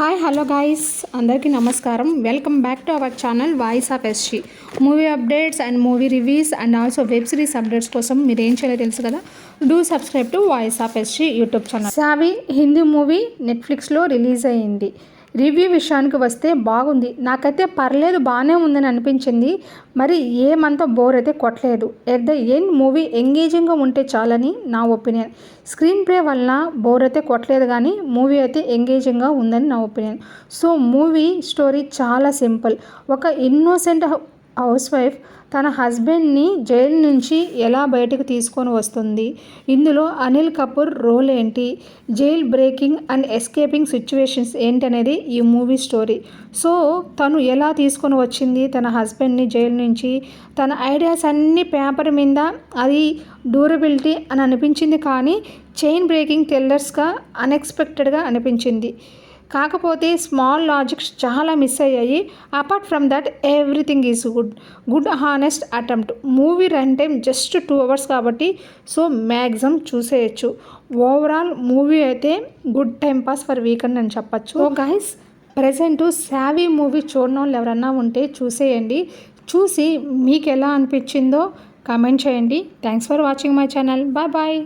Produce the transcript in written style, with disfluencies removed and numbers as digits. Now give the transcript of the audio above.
Hi hello guys, అందరికీ నమస్కారం. Welcome back to our channel voice of SG. Movie updates and movie reviews and also web series updates కోసం మీరు ఏం చేయాలో తెలుసు కదా. Do subscribe to voice of SG YouTube channel. Savi Hindi movie నెట్ఫ్లిక్స్లో release అయ్యింది. రివ్యూ విషయానికి వస్తే బాగుంది. నాకైతే పర్లేదు, బాగానే ఉందని అనిపించింది. మరి ఏమంతా బోర్ అయితే కొట్టలేదు. ఎట్ ద ఎండ్ మూవీ ఎంగేజింగ్గా ఉంటే చాలని నా ఒపీనియన్. స్క్రీన్ ప్లే వల్ల బోర్ అయితే కొట్టలేదు, కానీ మూవీ అయితే ఎంగేజింగ్గా ఉందని నా ఒపీనియన్. సో మూవీ స్టోరీ చాలా సింపుల్. ఒక ఇన్నోసెంట్ హౌస్ వైఫ్ తన హస్బెండ్ని జైలు నుంచి ఎలా బయటకు తీసుకొని వస్తుంది, ఇందులో అనిల్ కపూర్ రోల్ ఏంటి, jail breaking and escaping situations ఏంటనేది ఈ మూవీ స్టోరీ. సో తను ఎలా తీసుకొని వచ్చింది తన హస్బెండ్ని జైలు నుంచి, తన ఐడియాస్ అన్నీ పేపర్ మీద, అది డ్యూరబిలిటీ అని అనిపించింది, కానీ చైన్ బ్రేకింగ్ థ్రిల్లర్స్గా అన్ఎక్స్పెక్టెడ్గా అనిపించింది. కాకపోతే స్మాల్ లాజిక్స్ చాలా మిస్ అయ్యాయి. Apart from that everything is good honest attempt. Movie run time just 2 hours కాబట్టి సో మ్యాక్సిమం చూసేయచ్చు. ఓవరాల్ మూవీ అయితే good time pass for weekend అని చెప్పచ్చు. సో గైస్, ప్రజెంట్ సావి మూవీ చూడని వాళ్ళు ఎవరన్నా ఉంటే చూసేయండి. చూసి మీకు ఎలా అనిపించిందో కామెంట్ చేయండి. Thanks for watching my channel. Bye bye.